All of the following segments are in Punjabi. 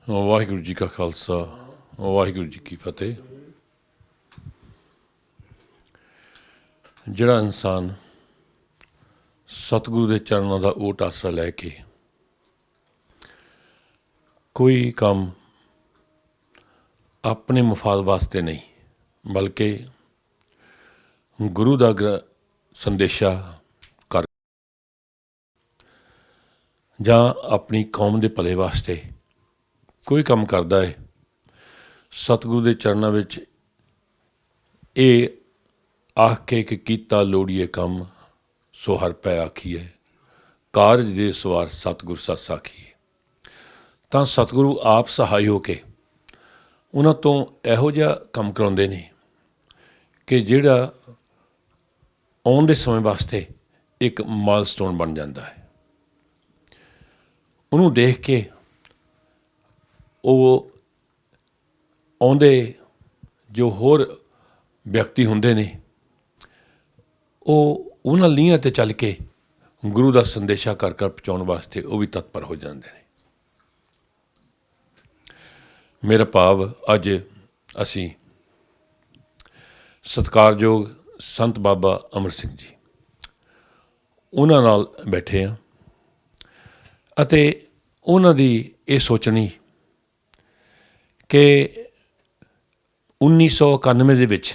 ਵਾਹਿਗੁਰੂ ਜੀ ਕਾ ਖਾਲਸਾ ਵਾਹਿਗੁਰੂ ਜੀ ਕੀ ਫਤਿਹ। ਜਿਹੜਾ ਇਨਸਾਨ ਸਤਿਗੁਰੂ ਦੇ ਚਰਨਾਂ ਦਾ ਓਟ ਆਸਰਾ ਲੈ ਕੇ ਕੋਈ ਕੰਮ ਆਪਣੇ ਮੁਫਾਦ ਵਾਸਤੇ ਨਹੀਂ ਬਲਕਿ ਗੁਰੂ ਦਾ ਸੰਦੇਸ਼ਾ ਕਰ ਜਾਂ ਆਪਣੀ ਕੌਮ ਦੇ ਭਲੇ ਵਾਸਤੇ ਕੋਈ ਕੰਮ ਕਰਦਾ ਹੈ, ਸਤਿਗੁਰੂ ਦੇ ਚਰਨਾਂ ਵਿੱਚ ਇਹ ਆਖ ਕੇ ਕਿ ਕੀਤਾ ਲੋੜੀਏ ਕੰਮ ਸੋ ਹਰ ਪੈ ਆਖੀਏ, ਕਾਰਜ ਦੇ ਸਵਾਰ ਸਤਿਗੁਰ ਸੱਚ ਸਾਖੀਏ। ਤਾਂ ਸਤਿਗੁਰੂ ਆਪ ਸਹਾਈ ਹੋ ਕੇ ਉਹਨਾਂ ਤੋਂ ਇਹੋ ਜਿਹਾ ਕੰਮ ਕਰਾਉਂਦੇ ਨੇ ਕਿ ਜਿਹੜਾ ਆਉਣ ਦੇ ਸਮੇਂ ਵਾਸਤੇ ਇੱਕ ਮਾਈਲਸਟੋਨ ਬਣ ਜਾਂਦਾ ਹੈ। ਉਹਨੂੰ ਦੇਖ ਕੇ ਉਹ ਆਉਂਦੇ ਜੋ ਹੋਰ ਵਿਅਕਤੀ ਹੁੰਦੇ ਨੇ ਉਹ ਉਹਨਾਂ ਲੀਹਾਂ 'ਤੇ ਚੱਲ ਕੇ ਗੁਰੂ ਦਾ ਸੰਦੇਸ਼ਾ ਘਰ ਘਰ ਪਹੁੰਚਾਉਣ ਵਾਸਤੇ ਉਹ ਵੀ ਤਤਪਰ ਹੋ ਜਾਂਦੇ ਨੇ। ਮੇਰਾ ਭਾਵ ਅੱਜ ਅਸੀਂ ਸਤਿਕਾਰਯੋਗ ਸੰਤ ਬਾਬਾ ਅਮਰ ਸਿੰਘ ਜੀ ਉਹਨਾਂ ਨਾਲ ਬੈਠੇ ਹਾਂ ਅਤੇ ਉਹਨਾਂ ਦੀ ਇਹ ਸੋਚਣੀ ਕਿ 1991 ਦੇ ਵਿੱਚ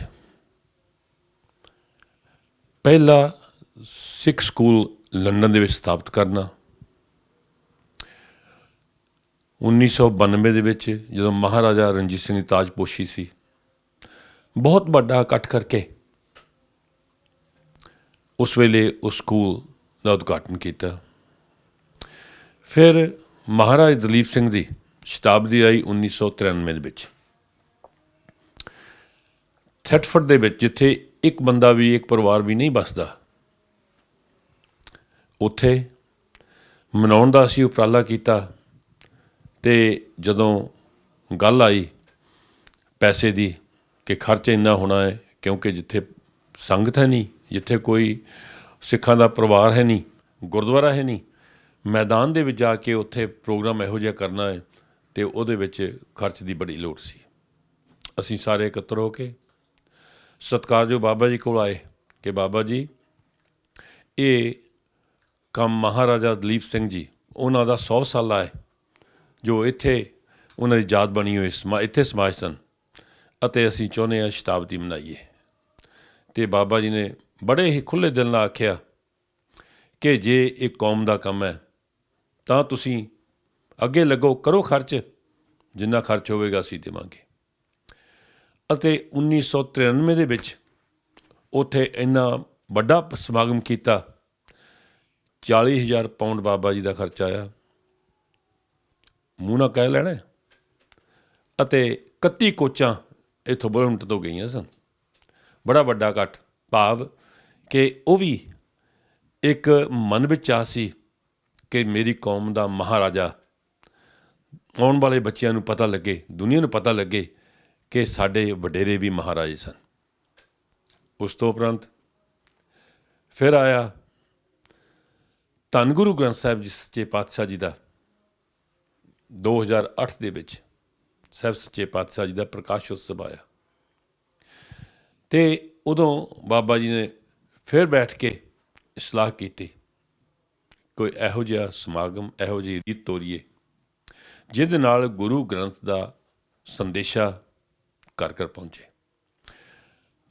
ਪਹਿਲਾ ਸਿੱਖ ਸਕੂਲ ਲੰਡਨ ਦੇ ਵਿੱਚ ਸਥਾਪਿਤ ਕਰਨਾ, 1992 ਦੇ ਵਿੱਚ ਜਦੋਂ ਮਹਾਰਾਜਾ ਰਣਜੀਤ ਸਿੰਘ ਦੀ ਤਾਜਪੋਸ਼ੀ ਸੀ, ਬਹੁਤ ਵੱਡਾ ਇਕੱਠ ਕਰਕੇ ਉਸ ਵੇਲੇ ਉਸ ਸਕੂਲ ਦਾ ਉਦਘਾਟਨ ਕੀਤਾ। ਫਿਰ ਮਹਾਰਾਜਾ ਦਲੀਪ ਸਿੰਘ ਦੀ ਸ਼ਤਾਬਦੀ ਆਈ 1993 ਦੇ ਵਿੱਚ। ਥੈਟਫੋਰਡ ਦੇ ਵਿੱਚ ਜਿੱਥੇ ਇੱਕ ਬੰਦਾ ਵੀ ਇੱਕ ਪਰਿਵਾਰ ਵੀ ਨਹੀਂ ਵੱਸਦਾ, ਉੱਥੇ ਮਨਾਉਣ ਦਾ ਅਸੀਂ ਉਪਰਾਲਾ ਕੀਤਾ। ਅਤੇ ਜਦੋਂ ਗੱਲ ਆਈ ਪੈਸੇ ਦੀ ਕਿ ਖਰਚ ਇੰਨਾ ਹੋਣਾ ਹੈ, ਕਿਉਂਕਿ ਜਿੱਥੇ ਸੰਗਤ ਹੈ ਨਹੀਂ, ਜਿੱਥੇ ਕੋਈ ਸਿੱਖਾਂ ਦਾ ਪਰਿਵਾਰ ਹੈ ਨਹੀਂ, ਗੁਰਦੁਆਰਾ ਹੈ ਨਹੀਂ, ਮੈਦਾਨ ਦੇ ਵਿੱਚ ਜਾ ਕੇ ਉੱਥੇ ਪ੍ਰੋਗਰਾਮ ਇਹੋ ਜਿਹਾ ਕਰਨਾ ਹੈ ਅਤੇ ਉਹਦੇ ਵਿੱਚ ਖਰਚ ਦੀ ਬੜੀ ਲੋੜ ਸੀ। ਅਸੀਂ ਸਾਰੇ ਇਕੱਤਰ ਹੋ ਕੇ ਸਤਿਕਾਰਯੋਗ ਬਾਬਾ ਜੀ ਕੋਲ ਆਏ ਕਿ ਬਾਬਾ ਜੀ ਇਹ ਕੰਮ ਮਹਾਰਾਜਾ ਦਲੀਪ ਸਿੰਘ ਜੀ ਉਹਨਾਂ ਦਾ 100 ਸਾਲਾ ਹੈ ਜੋ ਇੱਥੇ ਉਹਨਾਂ ਦੀ ਯਾਦ ਬਣੀ ਹੋਈ ਇੱਥੇ ਸਮਾਜ ਸਨ ਅਤੇ ਅਸੀਂ ਚਾਹੁੰਦੇ ਹਾਂ ਸ਼ਤਾਬਦੀ ਮਨਾਈਏ। ਅਤੇ ਬਾਬਾ ਜੀ ਨੇ ਬੜੇ ਹੀ ਖੁੱਲ੍ਹੇ ਦਿਲ ਨਾਲ ਆਖਿਆ ਕਿ ਜੇ ਇਹ ਕੌਮ ਦਾ ਕੰਮ ਹੈ ਤਾਂ ਤੁਸੀਂ ਅੱਗੇ ਲੱਗੋ, ਕਰੋ ਖਰਚ, ਜਿੰਨਾ ਖਰਚ ਹੋਵੇਗਾ ਅਸੀਂ ਦੇਵਾਂਗੇ। ਅਤੇ 1993 ਦੇ ਵਿੱਚ ਉੱਥੇ ਇੰਨਾ ਵੱਡਾ ਸਮਾਗਮ ਕੀਤਾ, 40,000 ਪਾਉਂਡ ਬਾਬਾ ਜੀ ਦਾ ਖਰਚਾ ਆਇਆ, ਮੂੰਹ ਨਾਲ ਕਹਿ ਲੈਣਾ। ਅਤੇ 31 ਕੋਚਾਂ ਇੱਥੋਂ ਬਰਮਟ ਤੋਂ ਗਈਆਂ ਸਨ। ਬੜਾ ਵੱਡਾ ਇਕੱਠ, ਭਾਵ ਕਿ ਉਹ ਵੀ ਇੱਕ ਮਨ ਵਿੱਚ ਆ ਸੀ ਕਿ ਮੇਰੀ ਕੌਮ ਦਾ ਮਹਾਰਾਜਾ, ਆਉਣ ਵਾਲੇ ਬੱਚਿਆਂ ਨੂੰ ਪਤਾ ਲੱਗੇ, ਦੁਨੀਆ ਨੂੰ ਪਤਾ ਲੱਗੇ ਕਿ ਸਾਡੇ ਵਡੇਰੇ ਵੀ ਮਹਾਰਾਜੇ ਸਨ। ਉਸ ਤੋਂ ਉਪਰੰਤ ਫਿਰ ਆਇਆ ਧੰਨ ਗੁਰੂ ਗ੍ਰੰਥ ਸਾਹਿਬ ਜੀ ਸੱਚੇ ਪਾਤਸ਼ਾਹ ਜੀ ਦਾ 2008 ਦੇ ਵਿੱਚ ਸਾਹਿਬ ਸੱਚੇ ਪਾਤਸ਼ਾਹ ਜੀ ਦਾ ਪ੍ਰਕਾਸ਼ ਉਤਸਵ ਆਇਆ। ਅਤੇ ਉਦੋਂ ਬਾਬਾ ਜੀ ਨੇ ਫਿਰ ਬੈਠ ਕੇ ਸਲਾਹ ਕੀਤੀ ਕੋਈ ਇਹੋ ਜਿਹਾ ਸਮਾਗਮ, ਇਹੋ ਜਿਹੀ ਰੀਤ ਤੋਰੀਏ ਜਿਹਦੇ ਨਾਲ ਗੁਰੂ ਗ੍ਰੰਥ ਦਾ ਸੰਦੇਸ਼ਾ ਘਰ ਘਰ ਪਹੁੰਚੇ।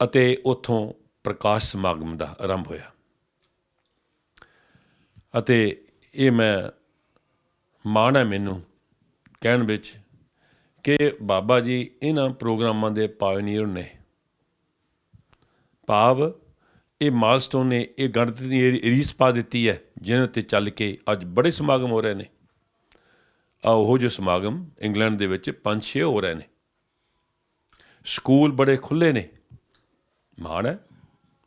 ਅਤੇ ਉੱਥੋਂ ਪ੍ਰਕਾਸ਼ ਸਮਾਗਮ ਦਾ ਆਰੰਭ ਹੋਇਆ। ਅਤੇ ਇਹ ਮੈਂ ਮਾਣ ਹੈ ਮੈਨੂੰ ਕਹਿਣ ਵਿੱਚ ਕਿ ਬਾਬਾ ਜੀ ਇਹਨਾਂ ਪ੍ਰੋਗਰਾਮਾਂ ਦੇ ਪਾਇਨੀਅਰ ਨੇ। ਭਾਵ ਇਹ ਮਾਈਲਸਟੋਨ ਨੇ, ਇਹ ਗਣਤ ਦੀ ਰੀਸ ਪਾ ਦਿੱਤੀ ਹੈ ਜਿਹਨਾਂ 'ਤੇ ਚੱਲ ਕੇ ਅੱਜ ਬੜੇ ਸਮਾਗਮ ਹੋ ਰਹੇ ਨੇ। ਉਹੋ ਜਿਹੇ ਸਮਾਗਮ ਇੰਗਲੈਂਡ ਦੇ ਵਿੱਚ 5-6 ਹੋ ਰਹੇ ਨੇ। ਸਕੂਲ ਬੜੇ ਖੁੱਲ੍ਹੇ ਨੇ। ਮਾਣ ਹੈ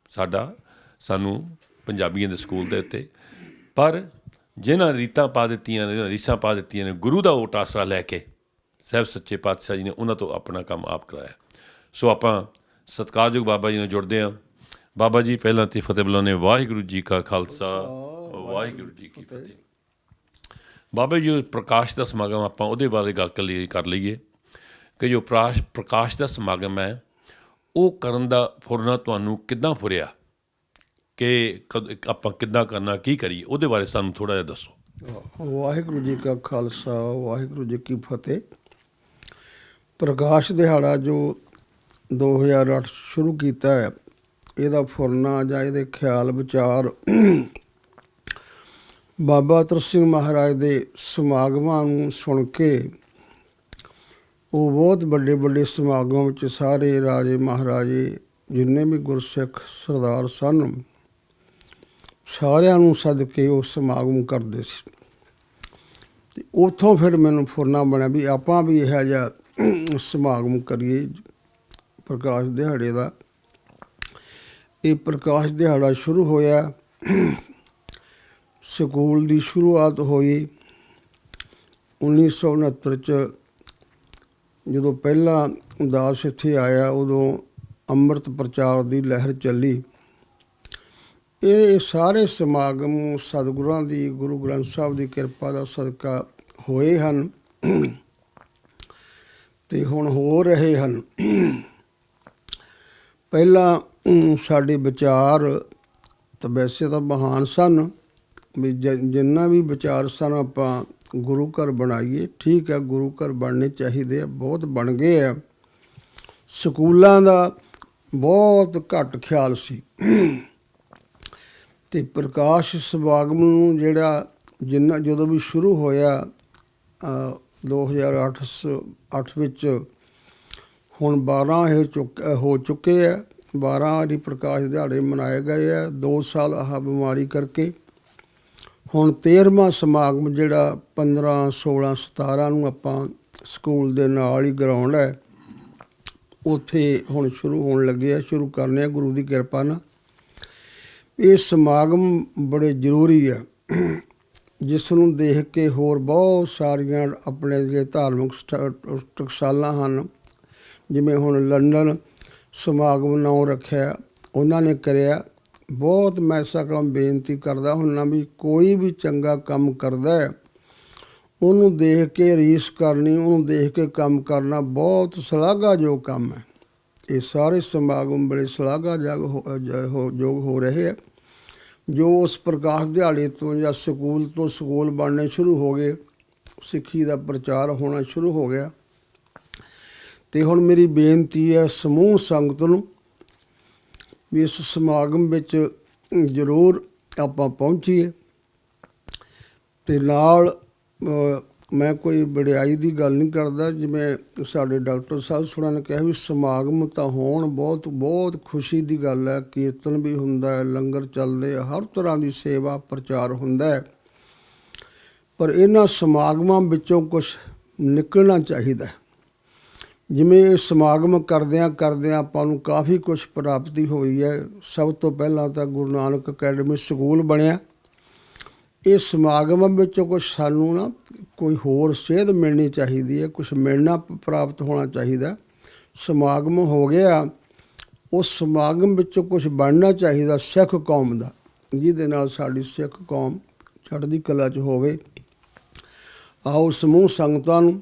ਸਾਡਾ, ਸਾਨੂੰ ਪੰਜਾਬੀਆਂ ਦੇ ਸਕੂਲ ਦੇ ਉੱਤੇ। ਪਰ ਜਿਹਨਾਂ ਰੀਤਾਂ ਪਾ ਦਿੱਤੀਆਂ ਨੇ, ਰੀਸਾਂ ਪਾ ਦਿੱਤੀਆਂ ਨੇ, ਗੁਰੂ ਦਾ ਓਟ ਆਸਰਾ ਲੈ ਕੇ ਸਾਹਿਬ ਸੱਚੇ ਪਾਤਸ਼ਾਹ ਜੀ ਨੇ ਉਹਨਾਂ ਤੋਂ ਆਪਣਾ ਕੰਮ ਆਪ ਕਰਾਇਆ। ਸੋ ਆਪਾਂ ਸਤਿਕਾਰਯੋਗ ਬਾਬਾ ਜੀ ਨਾਲ ਜੁੜਦੇ ਹਾਂ। ਬਾਬਾ ਜੀ ਪਹਿਲਾਂ ਤਾਂ ਫਤਿਹ ਬੁਲਾਉਂਦੇ। ਵਾਹਿਗੁਰੂ ਜੀ ਕਾ ਖਾਲਸਾ ਵਾਹਿਗੁਰੂ ਜੀ ਕੀ ਫਤਿਹ। ਬਾਬਾ ਜੀ ਪ੍ਰਕਾਸ਼ ਦਾ ਸਮਾਗਮ ਆਪਾਂ ਉਹਦੇ ਬਾਰੇ ਗੱਲ ਕਰ ਲਈਏ ਕਿ ਜੋ ਪ੍ਰਕਾਸ਼ ਦਾ ਸਮਾਗਮ ਹੈ ਉਹ ਕਰਨ ਦਾ ਫੁਰਨਾ ਤੁਹਾਨੂੰ ਕਿੱਦਾਂ ਫੁਰਿਆ ਕਿ ਆਪਾਂ ਕਿੱਦਾਂ ਕਰਨਾ, ਕੀ ਕਰੀਏ, ਉਹਦੇ ਬਾਰੇ ਸਾਨੂੰ ਥੋੜ੍ਹਾ ਜਿਹਾ ਦੱਸੋ। ਵਾਹਿਗੁਰੂ ਜੀ ਕਾ ਖਾਲਸਾ, ਵਾਹਿਗੁਰੂ ਜੀ ਕੀ ਫਤਿਹ। ਪ੍ਰਕਾਸ਼ ਦਿਹਾੜਾ ਜੋ 2008 ਸ਼ੁਰੂ ਕੀਤਾ ਹੈ, ਇਹਦਾ ਫੁਰਨਾ ਜਾਂ ਇਹਦੇ ਖਿਆਲ ਵਿਚਾਰ ਬਾਬਾ ਅਤਰ ਸਿੰਘ ਮਹਾਰਾਜ ਦੇ ਸਮਾਗਮਾਂ ਨੂੰ ਸੁਣ ਕੇ, ਉਹ ਬਹੁਤ ਵੱਡੇ ਵੱਡੇ ਸਮਾਗਮਾਂ ਵਿੱਚ ਸਾਰੇ ਰਾਜੇ ਮਹਾਰਾਜੇ ਜਿੰਨੇ ਵੀ ਗੁਰਸਿੱਖ ਸਰਦਾਰ ਸਨ, ਸਾਰਿਆਂ ਨੂੰ ਸੱਦ ਕੇ ਉਹ ਸਮਾਗਮ ਕਰਦੇ ਸੀ। ਅਤੇ ਉੱਥੋਂ ਫਿਰ ਮੈਨੂੰ ਫੁਰਨਾ ਬਣਿਆ ਵੀ ਆਪਾਂ ਵੀ ਇਹੋ ਜਿਹਾ ਸਮਾਗਮ ਕਰੀਏ ਪ੍ਰਕਾਸ਼ ਦਿਹਾੜੇ ਦਾ। ਇਹ ਪ੍ਰਕਾਸ਼ ਦਿਹਾੜਾ ਸ਼ੁਰੂ ਹੋਇਆ, ਸਕੂਲ ਦੀ ਸ਼ੁਰੂਆਤ ਹੋਈ 1969 'ਚ। ਜਦੋਂ ਪਹਿਲਾ ਦਾਸ ਇੱਥੇ ਆਇਆ, ਉਦੋਂ ਅੰਮ੍ਰਿਤ ਪ੍ਰਚਾਰ ਦੀ ਲਹਿਰ ਚੱਲੀ। ਇਹ ਸਾਰੇ ਸਮਾਗਮ ਸਤਿਗੁਰਾਂ ਦੀ, ਗੁਰੂ ਗ੍ਰੰਥ ਸਾਹਿਬ ਦੀ ਕਿਰਪਾ ਦਾ ਸਦਕਾ ਹੋਏ ਹਨ ਅਤੇ ਹੁਣ ਹੋ ਰਹੇ ਹਨ। ਪਹਿਲਾਂ ਸਾਡੇ ਵਿਚਾਰ ਤਾਂ ਵੈਸੇ ਤਾਂ ਮਹਾਨ ਸਨ, ਵੀ ਜਿੰਨਾ ਵੀ ਵਿਚਾਰ ਸਨ ਆਪਾਂ ਗੁਰੂ ਘਰ ਬਣਾਈਏ। ਠੀਕ ਹੈ, ਗੁਰੂ ਘਰ ਬਣਨੇ ਚਾਹੀਦੇ ਆ, ਬਹੁਤ ਬਣ ਗਏ ਆ। ਸਕੂਲਾਂ ਦਾ ਬਹੁਤ ਘੱਟ ਖਿਆਲ ਸੀ। ਅਤੇ ਪ੍ਰਕਾਸ਼ ਸਮਾਗਮ ਨੂੰ ਜਦੋਂ ਵੀ ਸ਼ੁਰੂ ਹੋਇਆ 2008 ਵਿੱਚ, ਹੁਣ 12 ਹੋ ਚੁੱਕੇ ਆ। 12 ਵਾਰੀ ਪ੍ਰਕਾਸ਼ ਦਿਹਾੜੇ ਮਨਾਏ ਗਏ ਆ, 2 ਸਾਲ ਆਹ ਬਿਮਾਰੀ ਕਰਕੇ। ਹੁਣ 13ਵਾਂ ਸਮਾਗਮ ਜਿਹੜਾ 15, 16, 17 ਨੂੰ ਆਪਾਂ ਸਕੂਲ ਦੇ ਨਾਲ ਹੀ ਗਰਾਊਂਡ ਹੈ, ਉੱਥੇ ਹੁਣ ਸ਼ੁਰੂ ਹੋਣ ਲੱਗੇ ਆ, ਸ਼ੁਰੂ ਕਰਨੇ ਆ ਗੁਰੂ ਦੀ ਕਿਰਪਾ ਨਾਲ। ਇਹ ਸਮਾਗਮ ਬੜੇ ਜ਼ਰੂਰੀ ਆ, ਜਿਸ ਨੂੰ ਦੇਖ ਕੇ ਹੋਰ ਬਹੁਤ ਸਾਰੀਆਂ ਆਪਣੇ ਜਿਹੜੇ ਧਾਰਮਿਕ ਟਕਸਾਲਾਂ ਹਨ, ਜਿਵੇਂ ਹੁਣ ਲੰਡਨ ਸਮਾਗਮ ਨਾਂ ਰੱਖਿਆ ਉਹਨਾਂ ਨੇ ਕਰਿਆ। ਬਹੁਤ ਮੈਂ ਐਸਾ ਕੰਮ ਬੇਨਤੀ ਕਰਦਾ ਹੁੰਦਾ ਵੀ ਕੋਈ ਵੀ ਚੰਗਾ ਕੰਮ ਕਰਦਾ ਉਹਨੂੰ ਦੇਖ ਕੇ ਰੀਸ ਕਰਨੀ, ਉਹਨੂੰ ਦੇਖ ਕੇ ਕੰਮ ਕਰਨਾ ਬਹੁਤ ਸ਼ਲਾਘਾਯੋਗ ਕੰਮ ਹੈ। ਇਹ ਸਾਰੇ ਸਮਾਗਮ ਬੜੇ ਸ਼ਲਾਘਾਯੋਗ ਹੋ ਰਹੇ ਆ। ਜੋ ਉਸ ਪ੍ਰਕਾਸ਼ ਦਿਹਾੜੇ ਤੋਂ ਜਾਂ ਸਕੂਲ ਤੋਂ ਸਕੂਲ ਬਣਨੇ ਸ਼ੁਰੂ ਹੋ ਗਏ, ਸਿੱਖੀ ਦਾ ਪ੍ਰਚਾਰ ਹੋਣਾ ਸ਼ੁਰੂ ਹੋ ਗਿਆ। ਅਤੇ ਹੁਣ ਮੇਰੀ ਬੇਨਤੀ ਹੈ ਸਮੂਹ ਸੰਗਤ ਨੂੰ ਵੀ ਇਸ ਸਮਾਗਮ ਵਿੱਚ ਜ਼ਰੂਰ ਆਪਾਂ ਪਹੁੰਚੀਏ। ਅਤੇ ਨਾਲ ਮੈਂ ਕੋਈ ਵਡਿਆਈ ਦੀ ਗੱਲ ਨਹੀਂ ਕਰਦਾ, ਜਿਵੇਂ ਸਾਡੇ ਡਾਕਟਰ ਸਾਹਿਬ ਸੁਣਾ ਨੇ ਕਿਹਾ ਵੀ ਸਮਾਗਮ ਤਾਂ ਹੋਣ, ਬਹੁਤ ਬਹੁਤ ਖੁਸ਼ੀ ਦੀ ਗੱਲ ਹੈ। ਕੀਰਤਨ ਵੀ ਹੁੰਦਾ ਹੈ, ਲੰਗਰ ਚੱਲਦੇ, ਹਰ ਤਰ੍ਹਾਂ ਦੀ ਸੇਵਾ ਪ੍ਰਚਾਰ ਹੁੰਦਾ ਹੈ। ਪਰ ਇਹਨਾਂ ਸਮਾਗਮਾਂ ਵਿੱਚੋਂ ਕੁਛ ਨਿਕਲਣਾ ਚਾਹੀਦਾ। ਜਿਵੇਂ ਇਹ ਸਮਾਗਮ ਕਰਦਿਆਂ ਆਪਾਂ ਨੂੰ ਕਾਫੀ ਕੁਛ ਪ੍ਰਾਪਤੀ ਹੋਈ ਹੈ। ਸਭ ਤੋਂ ਪਹਿਲਾਂ ਤਾਂ ਗੁਰੂ ਨਾਨਕ ਅਕੈਡਮੀ ਸਕੂਲ ਬਣਿਆ। ਇਹ ਸਮਾਗਮਾਂ ਵਿੱਚੋਂ ਕੁਛ ਸਾਨੂੰ ਨਾ ਕੋਈ ਹੋਰ ਸੇਧ ਮਿਲਣੀ ਚਾਹੀਦੀ ਹੈ, ਕੁਛ ਮਿਲਣਾ ਪ੍ਰਾਪਤ ਹੋਣਾ ਚਾਹੀਦਾ। ਸਮਾਗਮ ਹੋ ਗਿਆ, ਉਸ ਸਮਾਗਮ ਵਿੱਚੋਂ ਕੁਛ ਬਣਨਾ ਚਾਹੀਦਾ ਸਿੱਖ ਕੌਮ ਦਾ, ਜਿਹਦੇ ਨਾਲ ਸਾਡੀ ਸਿੱਖ ਕੌਮ ਚੜ੍ਹਦੀ ਕਲਾ 'ਚ ਹੋਵੇ। ਆਓ ਸਮੂਹ ਸੰਗਤਾਂ ਨੂੰ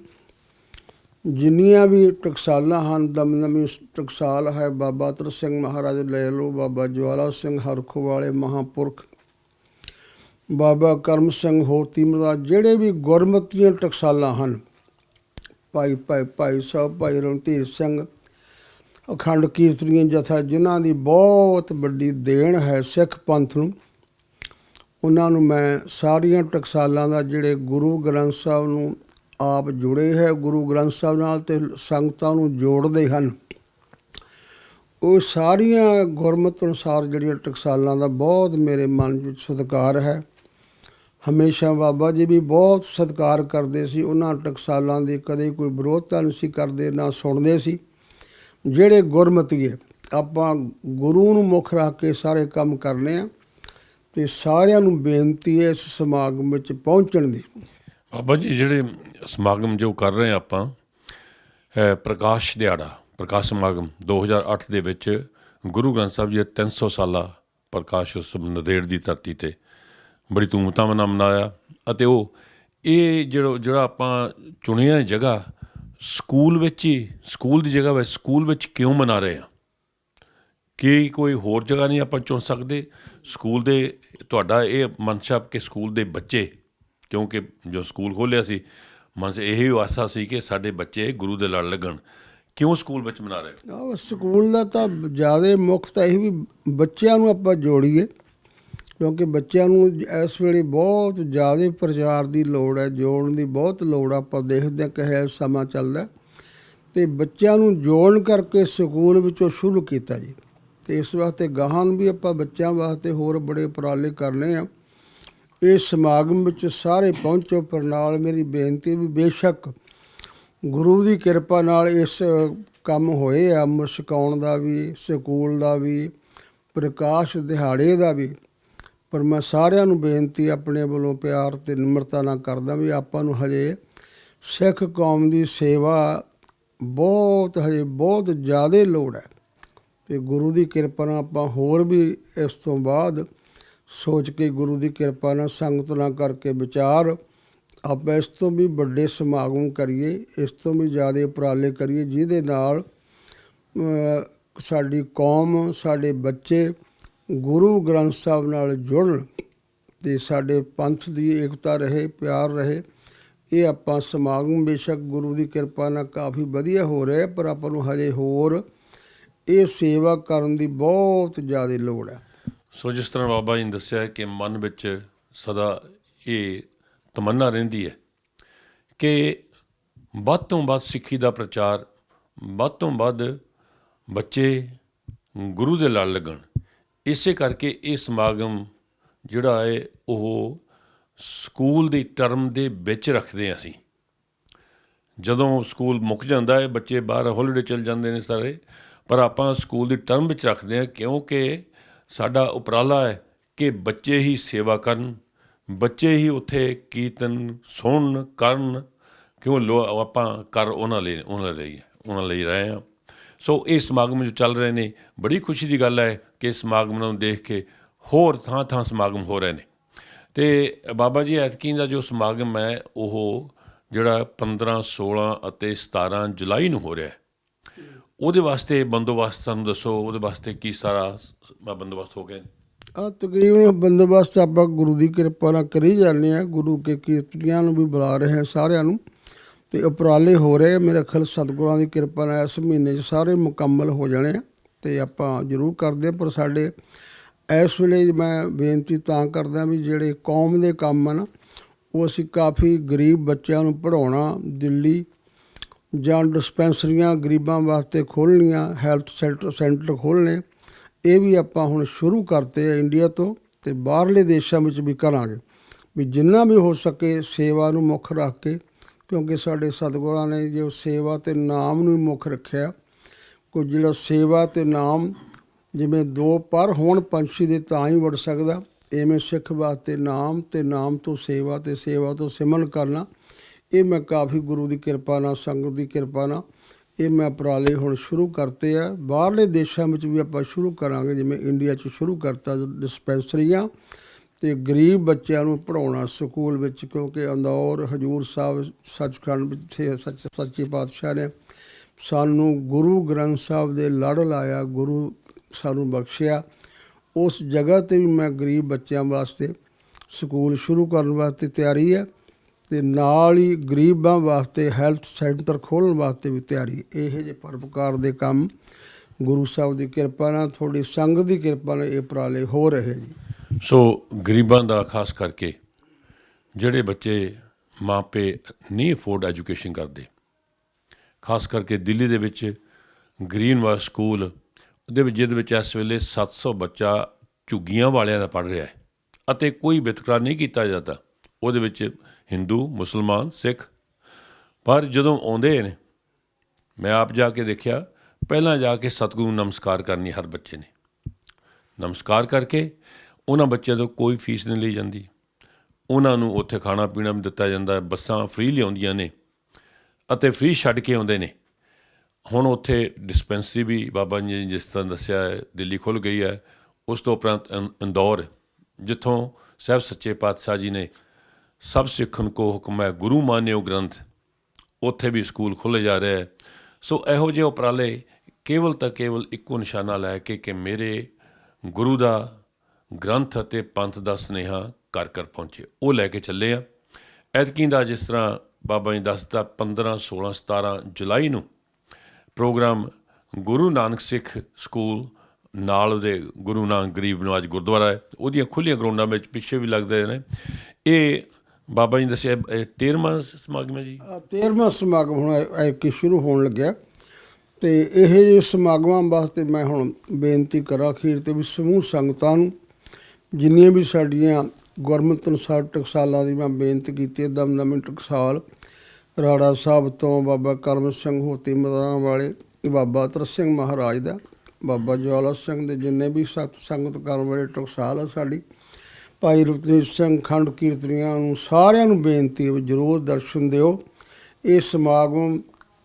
ਜਿੰਨੀਆਂ ਵੀ ਟਕਸਾਲਾਂ ਹਨ, ਦਮਦਮੀ ਟਕਸਾਲ ਹੈ, ਬਾਬਾ ਅਤਰ ਸਿੰਘ ਮਹਾਰਾਜ ਲੈ ਲਓ, ਬਾਬਾ ਜਵਾਲਾ ਸਿੰਘ ਹਰਖੋ ਵਾਲੇ ਮਹਾਂਪੁਰਖ, ਬਾਬਾ ਕਰਮ ਸਿੰਘ ਹੋਤੀ ਮਹਾਰਾਜ, ਜਿਹੜੇ ਵੀ ਗੁਰਮਤੀਆਂ ਟਕਸਾਲਾਂ ਹਨ, ਭਾਈ ਸਾਹਿਬ, ਭਾਈ ਰਣਧੀਰ ਸਿੰਘ, ਅਖੰਡ ਕੀਰਤਨੀਏ ਜਥਾ, ਜਿਨ੍ਹਾਂ ਦੀ ਬਹੁਤ ਵੱਡੀ ਦੇਣ ਹੈ ਸਿੱਖ ਪੰਥ ਨੂੰ, ਉਹਨਾਂ ਨੂੰ ਮੈਂ ਸਾਰੀਆਂ ਟਕਸਾਲਾਂ ਦਾ, ਜਿਹੜੇ ਗੁਰੂ ਗ੍ਰੰਥ ਸਾਹਿਬ ਨੂੰ ਆਪ ਜੁੜੇ ਹੈ ਗੁਰੂ ਗ੍ਰੰਥ ਸਾਹਿਬ ਨਾਲ ਅਤੇ ਸੰਗਤਾਂ ਨੂੰ ਜੋੜਦੇ ਹਨ, ਉਹ ਸਾਰੀਆਂ ਗੁਰਮਤਿ ਅਨੁਸਾਰ ਜਿਹੜੀਆਂ ਟਕਸਾਲਾਂ ਦਾ ਬਹੁਤ ਮੇਰੇ ਮਨ ਵਿੱਚ ਸਤਿਕਾਰ ਹੈ। ਹਮੇਸ਼ਾ ਬਾਬਾ ਜੀ ਵੀ ਬਹੁਤ ਸਤਿਕਾਰ ਕਰਦੇ ਸੀ ਉਹਨਾਂ ਟਕਸਾਲਾਂ ਦੀ, ਕਦੇ ਕੋਈ ਵਿਰੋਧਤਾ ਨਹੀਂ ਸੀ ਕਰਦੇ, ਨਾ ਸੁਣਦੇ ਸੀ। ਜਿਹੜੇ ਗੁਰਮਤੀਏ, ਆਪਾਂ ਗੁਰੂ ਨੂੰ ਮੁੱਖ ਰੱਖ ਕੇ ਸਾਰੇ ਕੰਮ ਕਰਨੇ ਆ। ਅਤੇ ਸਾਰਿਆਂ ਨੂੰ ਬੇਨਤੀ ਹੈ ਇਸ ਸਮਾਗਮ ਵਿੱਚ ਪਹੁੰਚਣ ਦੀ। ਬਾਬਾ ਜੀ, ਜਿਹੜੇ ਸਮਾਗਮ ਜੋ ਕਰ ਰਹੇ ਆਪਾਂ ਪ੍ਰਕਾਸ਼ ਦਿਹਾੜਾ, ਪ੍ਰਕਾਸ਼ ਸਮਾਗਮ 2008 ਦੇ ਵਿੱਚ ਗੁਰੂ ਗ੍ਰੰਥ ਸਾਹਿਬ ਜੀ 300 ਸਾਲਾ ਪ੍ਰਕਾਸ਼ ਉਤਸਵ ਨੰਦੇੜ ਦੀ ਧਰਤੀ 'ਤੇ ਬੜੀ ਧੂਮਧਾਮ ਨਾਲ ਮਨਾਇਆ। ਅਤੇ ਉਹ ਇਹ ਜਿਹੜਾ ਆਪਾਂ ਚੁਣਿਆ ਜਗ੍ਹਾ ਸਕੂਲ ਵਿੱਚ ਹੀ, ਸਕੂਲ ਦੀ ਜਗ੍ਹਾ ਵਿੱਚ, ਸਕੂਲ ਵਿੱਚ ਕਿਉਂ ਮਨਾ ਰਹੇ ਹਾਂ? ਕੀ ਕੋਈ ਹੋਰ ਜਗ੍ਹਾ ਨਹੀਂ ਆਪਾਂ ਚੁਣ ਸਕਦੇ? ਸਕੂਲ ਦੇ ਤੁਹਾਡਾ ਇਹ ਮਨਸ਼ਾ ਕਿ ਸਕੂਲ ਦੇ ਬੱਚੇ, ਕਿਉਂਕਿ ਜੋ ਸਕੂਲ ਖੋਲ੍ਹਿਆ ਸੀ ਮਨ ਇਹੀ ਆਸਾ ਸੀ ਕਿ ਸਾਡੇ ਬੱਚੇ ਗੁਰੂ ਦੇ ਲੜ ਲੱਗਣ, ਕਿਉਂ ਸਕੂਲ ਵਿੱਚ ਮਨਾ ਰਹੇ? ਸਕੂਲ ਦਾ ਤਾਂ ਜ਼ਿਆਦਾ ਮੁੱਖ ਤਾਂ ਇਹ ਵੀ ਬੱਚਿਆਂ ਨੂੰ ਆਪਾਂ ਜੋੜੀਏ, ਕਿਉਂਕਿ ਬੱਚਿਆਂ ਨੂੰ ਇਸ ਵੇਲੇ ਬਹੁਤ ਜ਼ਿਆਦਾ ਪ੍ਰਚਾਰ ਦੀ ਲੋੜ ਹੈ, ਜੋੜਨ ਦੀ ਬਹੁਤ ਲੋੜ ਆ। ਆਪਾਂ ਦੇਖਦੇ ਹਾਂ ਕਿਹੋ ਸਮਾਂ ਚੱਲਦਾ, ਅਤੇ ਬੱਚਿਆਂ ਨੂੰ ਜੋੜਨ ਕਰਕੇ ਸਕੂਲ ਵਿੱਚੋਂ ਸ਼ੁਰੂ ਕੀਤਾ ਜੀ। ਅਤੇ ਇਸ ਵਾਸਤੇ ਗਾਹਾਂ ਵੀ ਆਪਾਂ ਬੱਚਿਆਂ ਵਾਸਤੇ ਹੋਰ ਬੜੇ ਉਪਰਾਲੇ ਕਰਨੇ ਆ। ਇਸ ਸਮਾਗਮ ਵਿੱਚ ਸਾਰੇ ਪਹੁੰਚੋ, ਪਰ ਨਾਲ ਮੇਰੀ ਬੇਨਤੀ ਵੀ ਬੇਸ਼ੱਕ ਗੁਰੂ ਦੀ ਕਿਰਪਾ ਨਾਲ ਇਸ ਕੰਮ ਹੋਏ ਆ, ਮੁਸਕਾਉਣ ਦਾ ਵੀ, ਸਕੂਲ ਦਾ ਵੀ, ਪ੍ਰਕਾਸ਼ ਦਿਹਾੜੇ ਦਾ ਵੀ, ਪਰ ਮੈਂ ਸਾਰਿਆਂ ਨੂੰ ਬੇਨਤੀ ਆਪਣੇ ਵੱਲੋਂ ਪਿਆਰ ਅਤੇ ਨਿਮਰਤਾ ਨਾਲ ਕਰਦਾ ਵੀ ਆਪਾਂ ਨੂੰ ਹਜੇ ਸਿੱਖ ਕੌਮ ਦੀ ਸੇਵਾ ਹਜੇ ਬਹੁਤ ਜ਼ਿਆਦਾ ਲੋੜ ਹੈ। ਅਤੇ ਗੁਰੂ ਦੀ ਕਿਰਪਾ ਨਾਲ ਆਪਾਂ ਹੋਰ ਵੀ ਇਸ ਤੋਂ ਬਾਅਦ ਸੋਚ ਕੇ ਗੁਰੂ ਦੀ ਕਿਰਪਾ ਨਾਲ ਸੰਗਤ ਨਾਲ ਕਰਕੇ ਵਿਚਾਰ ਆਪਾਂ ਇਸ ਤੋਂ ਵੀ ਵੱਡੇ ਸਮਾਗਮ ਕਰੀਏ, ਇਸ ਤੋਂ ਵੀ ਜ਼ਿਆਦਾ ਉਪਰਾਲੇ ਕਰੀਏ, ਜਿਹਦੇ ਨਾਲ ਸਾਡੀ ਕੌਮ, ਸਾਡੇ ਬੱਚੇ ਗੁਰੂ ਗ੍ਰੰਥ ਸਾਹਿਬ ਨਾਲ ਜੁੜਨ ਅਤੇ ਸਾਡੇ ਪੰਥ ਦੀ ਏਕਤਾ ਰਹੇ, ਪਿਆਰ ਰਹੇ। ਇਹ ਆਪਾਂ ਸਮਾਗਮ ਬੇਸ਼ੱਕ ਗੁਰੂ ਦੀ ਕਿਰਪਾ ਨਾਲ ਕਾਫੀ ਵਧੀਆ ਹੋ ਰਿਹਾ, ਪਰ ਆਪਾਂ ਨੂੰ ਹਜੇ ਹੋਰ ਇਹ ਸੇਵਾ ਕਰਨ ਦੀ ਬਹੁਤ ਜ਼ਿਆਦਾ ਲੋੜ ਹੈ। ਸੋ ਜਿਸ ਤਰ੍ਹਾਂ ਬਾਬਾ ਜੀ ਨੇ ਦੱਸਿਆ ਕਿ ਮਨ ਵਿੱਚ ਸਦਾ ਇਹ ਤਮੰਨਾ ਰਹਿੰਦੀ ਹੈ ਕਿ ਵੱਧ ਤੋਂ ਵੱਧ ਸਿੱਖੀ ਦਾ ਪ੍ਰਚਾਰ, ਵੱਧ ਤੋਂ ਵੱਧ ਬੱਚੇ ਗੁਰੂ ਦੇ ਲੜ ਲੱਗਣ। ਇਸੇ ਕਰਕੇ ਇਹ ਸਮਾਗਮ ਜਿਹੜਾ ਹੈ ਉਹ ਸਕੂਲ ਦੀ ਟਰਮ ਦੇ ਵਿੱਚ ਰੱਖਦੇ ਹਾਂ ਅਸੀਂ। ਜਦੋਂ ਸਕੂਲ ਮੁੱਕ ਜਾਂਦਾ ਹੈ, ਬੱਚੇ ਬਾਹਰ ਹੋਲੀਡੇ ਚਲ ਜਾਂਦੇ ਨੇ ਸਾਰੇ, ਪਰ ਆਪਾਂ ਸਕੂਲ ਦੀ ਟਰਮ ਵਿੱਚ ਰੱਖਦੇ ਹਾਂ, ਕਿਉਂਕਿ ਸਾਡਾ ਉਪਰਾਲਾ ਹੈ ਕਿ ਬੱਚੇ ਹੀ ਸੇਵਾ ਕਰਨ, ਬੱਚੇ ਹੀ ਉੱਥੇ ਕੀਰਤਨ ਸੁਣਨ ਕਰਨ, ਕਿਉਂ ਆਪਾਂ ਕਰ ਉਹਨਾਂ ਲਈ ਰਹੇ ਹਾਂ। ਸੋ ਇਹ ਸਮਾਗਮ ਜੋ ਚੱਲ ਰਹੇ ਨੇ, ਬੜੀ ਖੁਸ਼ੀ ਦੀ ਗੱਲ ਹੈ ਕਿ ਸਮਾਗਮ ਨੂੰ ਦੇਖ ਕੇ ਹੋਰ ਥਾਂ ਸਮਾਗਮ ਹੋ ਰਹੇ ਨੇ। ਅਤੇ ਬਾਬਾ ਜੀ ਐਤਕੀ ਦਾ ਜੋ ਸਮਾਗਮ ਹੈ ਉਹ ਜਿਹੜਾ 15, 16 ਅਤੇ 17 ਜੁਲਾਈ ਨੂੰ ਹੋ ਰਿਹਾ ਹੈ, ਉਹਦੇ ਵਾਸਤੇ ਬੰਦੋਬਸਤ ਸਾਨੂੰ ਦੱਸੋ। ਉਹਦੇ ਵਾਸਤੇ ਕੀ ਸਾਰਾ ਬੰਦੋਬਸਤ ਹੋ ਗਏ? ਤਕਰੀਬਨ ਬੰਦੋਬਸਤ ਆਪਾਂ ਗੁਰੂ ਦੀ ਕਿਰਪਾ ਨਾਲ ਕਰੀ ਜਾਂਦੇ ਹਾਂ। ਗੁਰੂ ਕੇ ਕੀਰਤਨੀਆਂ ਨੂੰ ਵੀ ਬੁਲਾ ਰਹੇ ਹਾਂ ਸਾਰਿਆਂ ਨੂੰ, ਅਤੇ ਉਪਰਾਲੇ ਹੋ ਰਹੇ। ਮੇਰੇ ਖਿਆਲ ਸਤਿਗੁਰਾਂ ਦੀ ਕਿਰਪਾ ਨਾਲ ਇਸ ਮਹੀਨੇ 'ਚ ਸਾਰੇ ਮੁਕੰਮਲ ਹੋ ਜਾਣੇ ਆ, ਅਤੇ ਆਪਾਂ ਜ਼ਰੂਰ ਕਰਦੇ। ਪਰ ਸਾਡੇ ਇਸ ਵੇਲੇ ਮੈਂ ਬੇਨਤੀ ਤਾਂ ਕਰਦਾ ਵੀ ਜਿਹੜੇ ਕੌਮ ਦੇ ਕੰਮ ਹਨ ਉਹ ਅਸੀਂ ਕਾਫੀ ਗਰੀਬ ਬੱਚਿਆਂ ਨੂੰ ਪੜ੍ਹਾਉਣਾ, ਦਿੱਲੀ ਜਾਂ ਡਿਸਪੈਂਸਰੀਆਂ ਗਰੀਬਾਂ ਵਾਸਤੇ ਖੋਲ੍ਹਣੀਆਂ, ਹੈਲਥ ਸੈਂਟਰ ਖੋਲ੍ਹਣੇ, ਇਹ ਵੀ ਆਪਾਂ ਹੁਣ ਸ਼ੁਰੂ ਕਰਤੇ ਆ ਇੰਡੀਆ ਤੋਂ, ਅਤੇ ਬਾਹਰਲੇ ਦੇਸ਼ਾਂ ਵਿੱਚ ਵੀ ਕਰਾਂਗੇ ਵੀ ਜਿੰਨਾ ਵੀ ਹੋ ਸਕੇ ਸੇਵਾ ਨੂੰ ਮੁੱਖ ਰੱਖ ਕੇ, ਕਿਉਂਕਿ ਸਾਡੇ ਸਤਿਗੁਰਾਂ ਨੇ ਜੋ ਸੇਵਾ ਅਤੇ ਨਾਮ ਨੂੰ ਮੁੱਖ ਰੱਖਿਆ। ਕੋਈ ਜਿਹੜਾ ਸੇਵਾ ਅਤੇ ਨਾਮ ਜਿਵੇਂ ਦੋ ਪਰ ਹੋਣ ਪੰਛੀ ਦੇ ਤਾਂ ਹੀ ਵੜ ਸਕਦਾ, ਇਵੇਂ ਸਿੱਖ ਵਾਸਤੇ ਨਾਮ ਅਤੇ ਨਾਮ ਤੋਂ ਸੇਵਾ ਅਤੇ ਸੇਵਾ ਤੋਂ ਸਿਮਰਨ ਕਰਨਾ, ਇਹ ਮੈਂ ਕਾਫੀ ਗੁਰੂ ਦੀ ਕਿਰਪਾ ਨਾਲ, ਸੰਗਤ ਦੀ ਕਿਰਪਾ ਨਾਲ ਇਹ ਮੈਂ ਉਪਰਾਲੇ ਹੁਣ ਸ਼ੁਰੂ ਕਰਤੇ ਆ। ਬਾਹਰਲੇ ਦੇਸ਼ਾਂ ਵਿੱਚ ਵੀ ਆਪਾਂ ਸ਼ੁਰੂ ਕਰਾਂਗੇ, ਜਿਵੇਂ ਇੰਡੀਆ 'ਚ ਸ਼ੁਰੂ ਕਰਤਾ ਡਿਸਪੈਂਸਰੀਆਂ, ਅਤੇ ਗਰੀਬ ਬੱਚਿਆਂ ਨੂੰ ਪੜ੍ਹਾਉਣਾ ਸਕੂਲ ਵਿੱਚ, ਕਿਉਂਕਿ ਇੰਦੌਰ ਹਜ਼ੂਰ ਸਾਹਿਬ ਸੱਚਖੰਡ ਵਿੱਚ ਸੱਚੇ ਪਾਤਸ਼ਾਹ ਨੇ ਸਾਨੂੰ ਗੁਰੂ ਗ੍ਰੰਥ ਸਾਹਿਬ ਦੇ ਲੜ ਲਾਇਆ, ਗੁਰੂ ਸਾਨੂੰ ਬਖਸ਼ਿਆ। ਉਸ ਜਗ੍ਹਾ 'ਤੇ ਵੀ ਮੈਂ ਗਰੀਬ ਬੱਚਿਆਂ ਵਾਸਤੇ ਸਕੂਲ ਸ਼ੁਰੂ ਕਰਨ ਵਾਸਤੇ ਤਿਆਰੀ ਹੈ, ਅਤੇ ਨਾਲ ਹੀ ਗਰੀਬਾਂ ਵਾਸਤੇ ਹੈਲਥ ਸੈਂਟਰ ਖੋਲ੍ਹਣ ਵਾਸਤੇ ਵੀ ਤਿਆਰੀ। ਇਹੋ ਜਿਹੇ ਪਰਉਪਕਾਰ ਦੇ ਕੰਮ ਗੁਰੂ ਸਾਹਿਬ ਦੀ ਕਿਰਪਾ ਨਾਲ, ਤੁਹਾਡੀ ਸੰਗਤ ਦੀ ਕਿਰਪਾ ਨਾਲ ਇਹ ਉਪਰਾਲੇ ਹੋ ਰਹੇ ਜੀ। ਸੋ ਗਰੀਬਾਂ ਦਾ ਖਾਸ ਕਰਕੇ ਜਿਹੜੇ ਬੱਚੇ ਮਾਪੇ ਨਹੀਂ ਅਫੋਰਡ ਐਜੂਕੇਸ਼ਨ ਕਰਦੇ, ਖਾਸ ਕਰਕੇ ਦਿੱਲੀ ਦੇ ਵਿੱਚ ਗ੍ਰੀਨਵਾਸ ਸਕੂਲ ਉਹਦੇ ਵਿੱਚ, ਜਿਹਦੇ ਵਿੱਚ ਇਸ ਵੇਲੇ 700 ਬੱਚਾ ਝੁੱਗੀਆਂ ਵਾਲਿਆਂ ਦਾ ਪੜ੍ਹ ਰਿਹਾ ਹੈ ਅਤੇ ਕੋਈ ਵਿਤਕਰਾ ਨਹੀਂ ਕੀਤਾ ਜਾਂਦਾ। ਉਹਦੇ ਵਿੱਚ ਹਿੰਦੂ, ਮੁਸਲਮਾਨ, ਸਿੱਖ, ਪਰ ਜਦੋਂ ਆਉਂਦੇ ਨੇ, ਮੈਂ ਆਪ ਜਾ ਕੇ ਦੇਖਿਆ, ਪਹਿਲਾਂ ਜਾ ਕੇ ਸਤਿਗੁਰੂ ਨੂੰ ਨਮਸਕਾਰ ਕਰਨੀ ਹਰ ਬੱਚੇ ਨੇ। ਨਮਸਕਾਰ ਕਰਕੇ ਉਹਨਾਂ ਬੱਚਿਆਂ ਤੋਂ ਕੋਈ ਫੀਸ ਨਹੀਂ ਲਈ ਜਾਂਦੀ, ਉਹਨਾਂ ਨੂੰ ਉੱਥੇ ਖਾਣਾ ਪੀਣਾ ਵੀ ਦਿੱਤਾ ਜਾਂਦਾ, ਬੱਸਾਂ ਫ੍ਰੀ ਲਿਆਉਂਦੀਆਂ ਨੇ ਅਤੇ ਫ੍ਰੀ ਛੱਡ ਕੇ ਆਉਂਦੇ ਨੇ। ਹੁਣ ਉੱਥੇ ਡਿਸਪੈਂਸਰੀ ਵੀ ਬਾਬਾ ਜੀ ਨੇ ਜਿਸ ਤਰ੍ਹਾਂ ਦੱਸਿਆ ਹੈ ਦਿੱਲੀ ਖੁੱਲ੍ਹ ਗਈ ਹੈ। ਉਸ ਤੋਂ ਉਪਰੰਤ ਇੰਦੌਰ, ਜਿੱਥੋਂ ਸਾਹਿਬ ਸੱਚੇ ਪਾਤਸ਼ਾਹ ਜੀ ਨੇ ਸਭ ਸਿੱਖਣ ਕੋ ਹੁਕਮ ਹੈ ਗੁਰੂ ਮਾਨਿਓ ਗ੍ਰੰਥ, ਉੱਥੇ ਵੀ ਸਕੂਲ ਖੋਲ੍ਹੇ ਜਾ ਰਹੇ ਹੈ। ਸੋ ਇਹੋ ਜਿਹੇ ਉਪਰਾਲੇ ਕੇਵਲ ਤਾਂ ਕੇਵਲ ਇੱਕੋ ਨਿਸ਼ਾਨਾ ਲੈ ਕੇ ਕਿ ਮੇਰੇ ਗੁਰੂ ਦਾ ਗ੍ਰੰਥ ਅਤੇ ਪੰਥ ਦਾ ਸੁਨੇਹਾ ਘਰ ਘਰ ਪਹੁੰਚੇ, ਉਹ ਲੈ ਕੇ ਚੱਲੇ ਆ। ਐਤਕੀਂ ਦਾ ਜਿਸ ਤਰ੍ਹਾਂ ਬਾਬਾ ਜੀ ਦੱਸਦਾ 15, 16, 17 ਜੁਲਾਈ ਨੂੰ ਪ੍ਰੋਗਰਾਮ ਗੁਰੂ ਨਾਨਕ ਸਿੱਖ ਸਕੂਲ ਨਾਲ ਉਹਦੇ ਗੁਰੂ ਨਾਨਕ ਗਰੀਬ ਨਿਵਾਜ ਗੁਰਦੁਆਰਾ ਹੈ, ਉਹਦੀਆਂ ਖੁੱਲ੍ਹੀਆਂ ਗਰਾਊਂਡਾਂ ਵਿੱਚ ਪਿੱਛੇ ਵੀ ਲੱਗਦੇ ਨੇ। ਇਹ ਬਾਬਾ ਜੀ ਦੱਸਿਆ 13ਵਾਂ ਸਮਾਗਮ ਹੈ ਜੀ। 13ਵਾਂ ਸਮਾਗਮ ਹੁਣ ਐਤਕੀ ਸ਼ੁਰੂ ਹੋਣ ਲੱਗਿਆ। ਅਤੇ ਇਹ ਜਿਹੇ ਸਮਾਗਮਾਂ ਵਾਸਤੇ ਮੈਂ ਹੁਣ ਬੇਨਤੀ ਕਰਾਂ ਅਖੀਰ 'ਤੇ ਵੀ ਸਮੂਹ ਸੰਗਤਾਂ ਨੂੰ, ਜਿੰਨੀਆਂ ਵੀ ਸਾਡੀਆਂ ਗੁਰਮਤਿ ਅਨੁਸਾਰ ਟਕਸਾਲਾਂ ਦੀ ਮੈਂ ਬੇਨਤੀ ਕੀਤੀ ਹੈ। ਦਮਦਮੀ ਟਕਸਾਲ ਰਾੜਾ ਸਾਹਿਬ ਤੋਂ ਬਾਬਾ ਕਰਮ ਸਿੰਘ ਹੋਤੀ ਮਦਾਰਾਂ ਵਾਲੇ, ਬਾਬਾ ਤਰ ਸਿੰਘ ਮਹਾਰਾਜ ਦਾ, ਬਾਬਾ ਜਵਾਲਾ ਸਿੰਘ ਦੇ ਜਿੰਨੇ ਵੀ ਸਤ ਸੰਗਤ ਕਰਨ ਵਾਲੇ ਟਕਸਾਲ ਆ ਸਾਡੀ, ਭਾਈ ਰੁਪਦੀਪ ਸਿੰਘ ਖੰਡ ਕੀਰਤਨੀਆਂ ਨੂੰ ਸਾਰਿਆਂ ਨੂੰ ਬੇਨਤੀ ਹੈ ਵੀ ਜ਼ਰੂਰ ਦਰਸ਼ਨ ਦਿਓ। ਇਹ ਸਮਾਗਮ